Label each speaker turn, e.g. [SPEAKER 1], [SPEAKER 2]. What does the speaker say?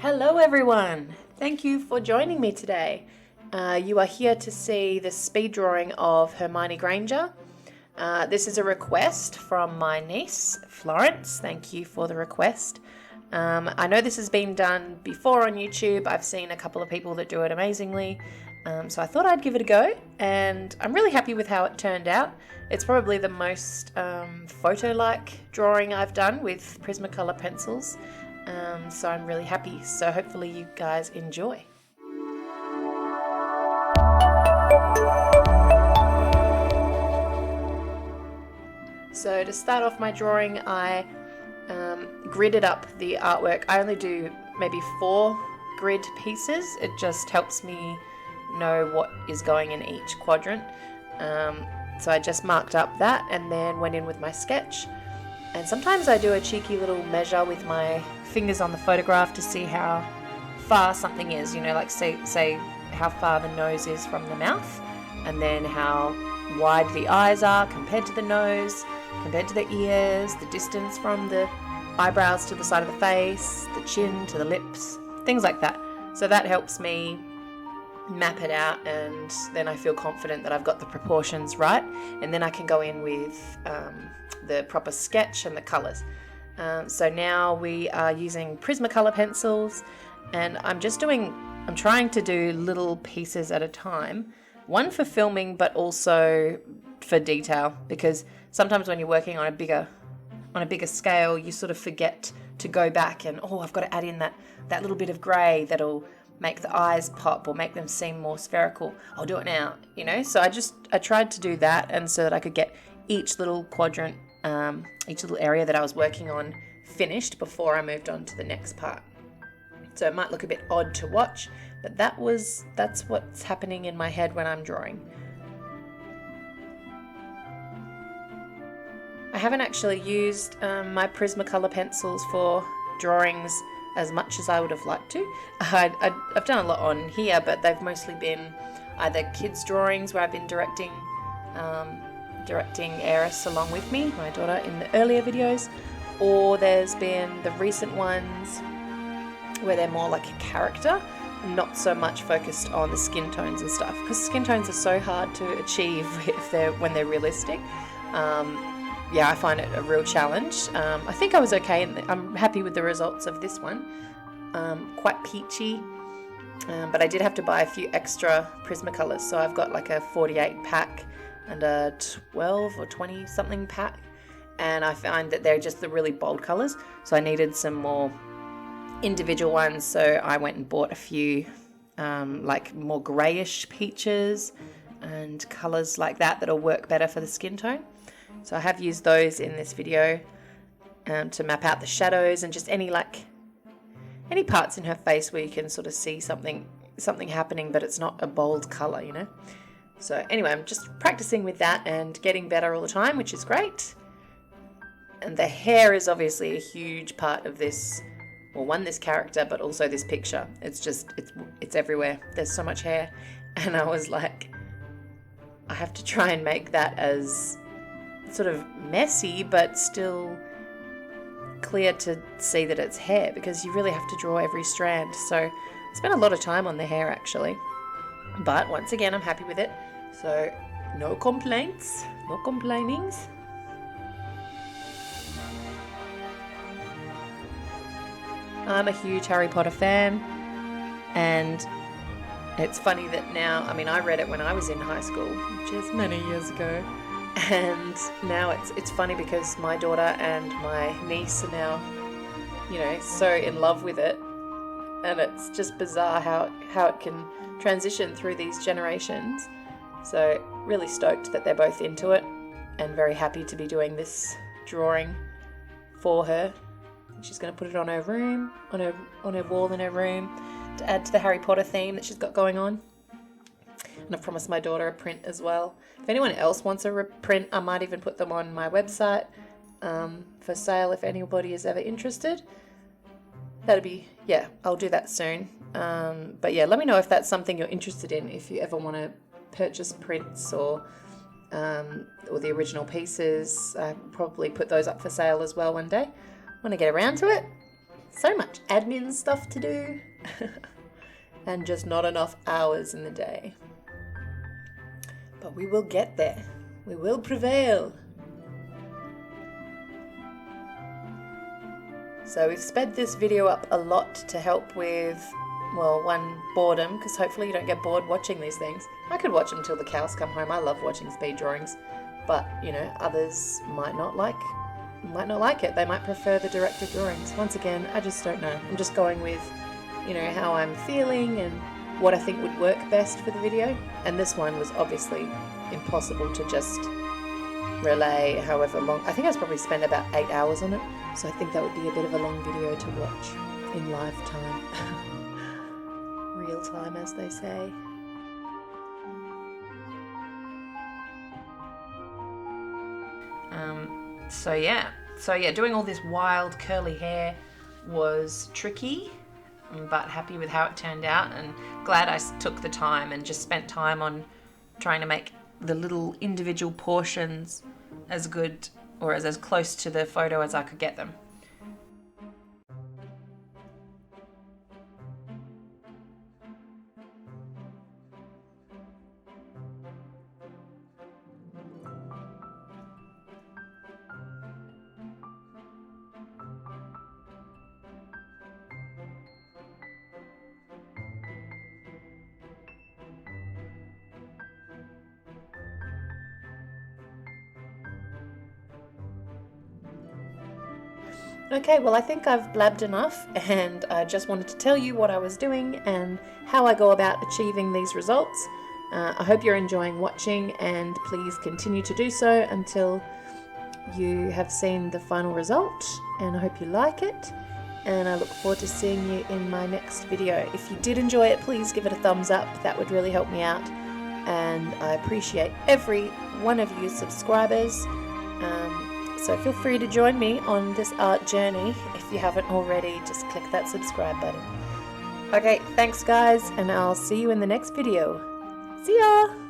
[SPEAKER 1] Hello everyone! Thank you for joining me today. You are here to see the speed drawing of Hermione Granger. This is a request from my niece, Florence. Thank you for the request. I know this has been done before on YouTube. I've seen a couple of people that do it amazingly. So I thought I'd give it a go, and I'm really happy with how it turned out. It's probably the most photo-like drawing I've done with Prismacolor Pencils. So I'm really happy. So hopefully you guys enjoy. So to start off my drawing, I gridded up the artwork. I only do maybe 4 grid pieces. It just helps me know what is going in each quadrant. So I just marked up that and then went in with my sketch. And sometimes I do a cheeky little measure with my fingers on the photograph to see how far something is, you know, like say how far the nose is from the mouth, and then how wide the eyes are compared to the nose, compared to the ears, the distance from the eyebrows to the side of the face, the chin to the lips, things like that. So that helps me map it out, and then I feel confident that I've got the proportions right, and then I can go in with the proper sketch and the colours. So now we are using Prismacolor pencils, and I'm trying to do little pieces at a time, one for filming but also for detail, because sometimes when you're working on a bigger scale, you sort of forget to go back and, I've got to add in that little bit of grey that'll make the eyes pop or make them seem more spherical. I'll do it now, you know. So I tried to do that, and so that I could get each little quadrant, each little area that I was working on finished before I moved on to the next part. So it might look a bit odd to watch, but that's what's happening in my head when I'm drawing. I haven't actually used my Prismacolor pencils for drawings as much as I would have liked to. I've done a lot on here, but they've mostly been either kids' drawings where I've been directing Eris along with me, my daughter, in the earlier videos, or there's been the recent ones where they're more like a character, not so much focused on the skin tones and stuff, because skin tones are so hard to achieve when they're realistic. I find it a real challenge. I think I was okay, and I'm happy with the results of this one. Quite peachy, but I did have to buy a few extra Prismacolors, so I've got like a 48 pack and a 12 or 20 something pack, and I find that they're just the really bold colours, so I needed some more individual ones, so I went and bought a few like more greyish peaches and colours like that that'll work better for the skin tone. So I have used those in this video to map out the shadows and just any parts in her face where you can sort of see something happening, but it's not a bold colour, you know. So anyway, I'm just practicing with that and getting better all the time, which is great. And the hair is obviously a huge part of this, this character, but also this picture. It's everywhere. There's so much hair, and I was like, I have to try and make that as sort of messy but still clear to see that it's hair, because you really have to draw every strand. So I spent a lot of time on the hair actually, but once again I'm happy with it, so no complaints, no complainings. I'm a huge Harry Potter fan, and it's funny that now, I read it when I was in high school, which is many years ago, and now it's funny because my daughter and my niece are now, you know, so in love with it, and it's just bizarre how it can transition through these generations. So really stoked that they're both into it, and very happy to be doing this drawing for her. She's going to put it on her room, on her wall in her room, to add to the Harry Potter theme that she's got going on. And I've promised my daughter a print as well. If anyone else wants a print, I might even put them on my website for sale if anybody is ever interested. I'll do that soon. But yeah, let me know if that's something you're interested in, if you ever want to purchase prints or the original pieces. I probably put those up for sale as well one day when I get around to it. So much admin stuff to do and just not enough hours in the day. But we will get there. We will prevail. So we've sped this video up a lot to help with, well, one, boredom, because hopefully you don't get bored watching these things. I could watch them till the cows come home. I love watching speed drawings, but you know, others might not like it. They might prefer the directed drawings. Once again, I just don't know. I'm just going with, you know, how I'm feeling and what I think would work best for the video. And this one was obviously impossible to just relay however long. I think I probably spent about 8 hours on it, so I think that would be a bit of a long video to watch in live time. Real time, as they say. So yeah, doing all this wild curly hair was tricky, but happy with how it turned out, and glad I took the time and just spent time on trying to make the little individual portions as good or as close to the photo as I could get them. Okay, well I think I've blabbed enough, and I just wanted to tell you what I was doing and how I go about achieving these results. I hope you're enjoying watching, and please continue to do so until you have seen the final result, and I hope you like it, and I look forward to seeing you in my next video. If you did enjoy it, please give it a thumbs up. That would really help me out, and I appreciate every one of you subscribers. So feel free to join me on this art journey. If you haven't already, just click that subscribe button. Okay, thanks guys, and I'll see you in the next video. See ya!